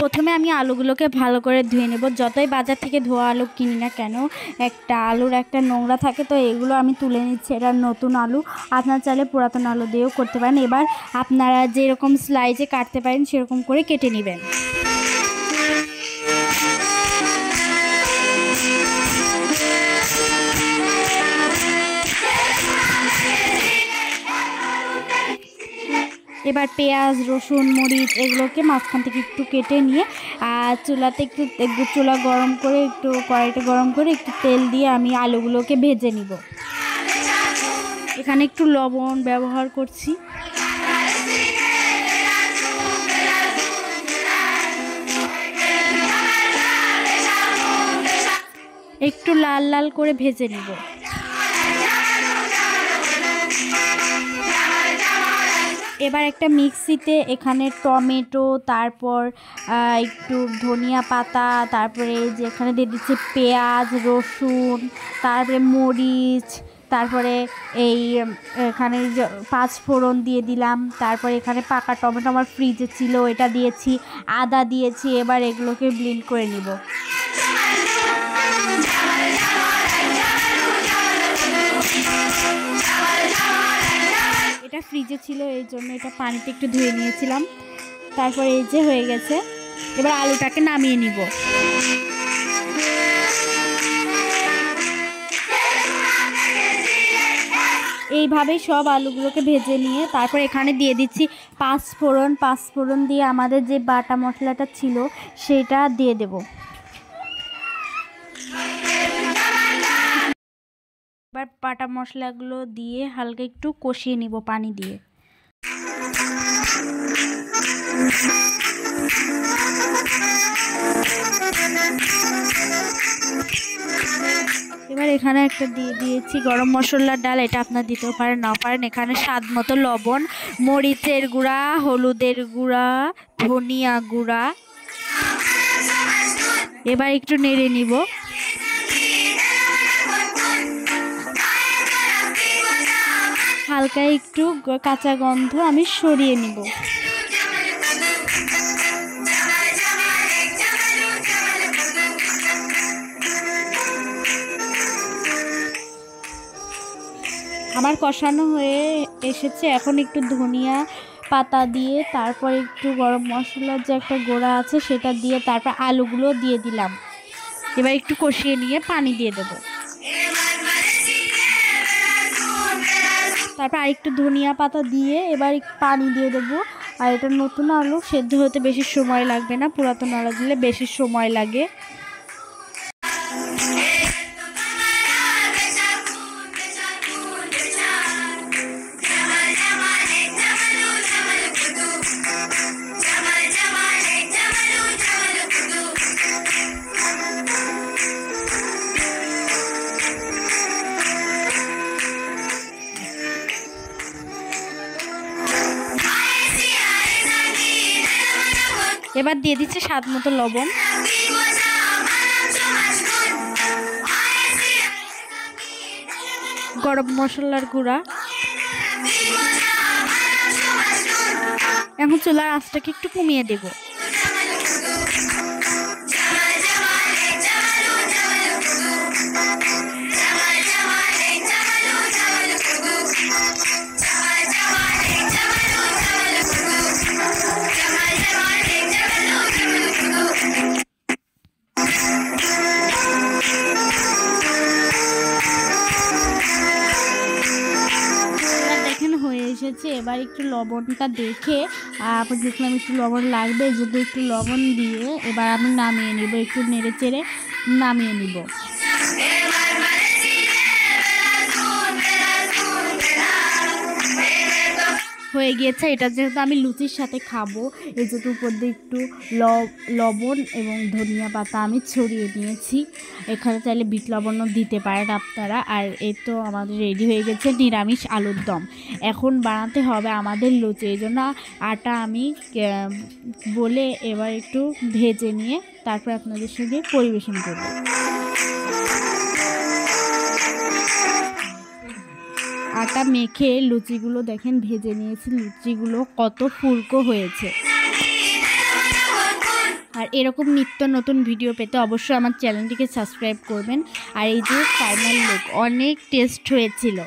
প্রথমে আমি আলুগুলোকে ভালো করে ধুয়ে নেব। যতই বাজার থেকে ধোয়া আলু কিনি না কেন, একটা আলুর একটা নোংরা থাকে, তো এগুলো আমি তুলে নিচ্ছি। এটা নতুন আলু, আপনারা চাইলে পুরাতন আলু দিয়েও করতে পারেন। এবার আপনারা যেরকম স্লাইসে কাটতে পারেন সেরকম করে কেটে নেবেন। এবার পেঁয়াজ, রসুন, মরিচ এগুলোকে মাঝখান থেকে একটু কেটে নিয়ে চুলাতে একটু চুলা গরম করে, একটু কড়াইটা গরম করে একটু তেল দিয়ে আমি আলুগুলোকে ভেজে নিব। এখানে একটু লবণ ব্যবহার করছি। একটু লাল লাল করে ভেজে নিব। এবার একটা মিক্সিতে এখানে টমেটো, তারপর একটু ধনিয়া পাতা, তারপরে যে এখানে দিয়ে দিচ্ছি পেঁয়াজ, রসুন, তারপরে মরিচ, তারপরে এখানে 5 ফোড়ন দিয়ে দিলাম। তারপরে এখানে পাকা টমেটো আমার ফ্রিজে ছিল, এটা দিয়েছি, আদা দিয়েছি। এবার এগুলোকে ব্লেন্ড করে নিব। এটা ফ্রিজে ছিল, এই জন্য এটা পানিতে একটু ধুয়ে নিয়েছিলাম। তারপরে এই যে হয়ে গেছে। এবার আলুটাকে নামিয়ে নিব। এইভাবেই সব আলুগুলোকে ভেজে নিয়ে তারপর এখানে দিয়ে দিচ্ছি 5 ফোড়ন। 5 ফোড়ন দিয়ে আমাদের যে বাটা মশলাটা ছিল সেটা দিয়ে দেব। এবার বাটা মশলাগুলো দিয়ে হালকা একটু কষিয়ে নিব পানি দিয়ে। এবার এখানে একটা দিয়ে দিয়েছি গরম মশলার ডাল, এটা আপনারা দিতেও পারেন না পারেন। এখানে স্বাদ মতো লবণ, মরিচের গুঁড়া, হলুদের গুঁড়া, ধনিয়া গুঁড়া। এবার একটু নেড়ে নিব। হালকা একটু কাঁচা গন্ধ আমি সরিয়ে নিব। আমার কষানো হয়ে এসেছে। এখন একটু ধনিয়া পাতা দিয়ে, তারপর একটু গরম মশলার যে একটা গুঁড়া আছে সেটা দিয়ে, তারপর আলুগুলো দিয়ে দিলাম। এবার একটু কষিয়ে নিয়ে পানি দিয়ে দেব। তারপর আরেকটু ধনিয়া পাতা দিয়ে এবার পানি দিয়ে দেবো। আর এটা নতুন আলু, সেদ্ধ হতে বেশি সময় লাগবে না, পুরাতন আলু দিলে বেশি সময় লাগে। এবার দিয়ে দিচ্ছি স্বাদ মতো লবণ। গরম মশলার গুঁড়া। এখন চুলার আঁচটাকে একটু কমিয়ে দেব। এসেছে। এবার একটু লবণটা দেখে আপনার দেখলাম একটু লবণ লাগবে, যদি একটু লবণ দিয়ে এবার আমি নামিয়ে নিব। একটু নেড়ে চেড়ে নামিয়ে নিব। হয়ে গিয়েছে। এটা যেহেতু আমি লুচির সাথে খাবো, এই যেহেতু উপর দিয়ে একটু লবণ এবং ধনিয়া পাতা আমি ছড়িয়ে নিয়েছি। এখানে চাইলে বিট লবণও দিতে পারেন আপনারা। আর এই তো আমাদের রেডি হয়ে গেছে নিরামিষ আলুর দম। এখন বানাতে হবে আমাদের লুচি, এই জন্য আটা আমি বলে এবার একটু ভেজে নিয়ে তারপর আপনাদের সঙ্গে পরিবেশন করব। আটা মেখে লুচিগুলো দেখেন ভেজে নিয়েছি। লুচিগুলো কত ফুলকো হয়েছে। আর এরকম নিত্য নতুন ভিডিও পেতে অবশ্যই আমার চ্যানেলটিকে সাবস্ক্রাইব করবেন। আর এই যে ফাইনাল লুক, অনেক টেস্ট হয়েছিল।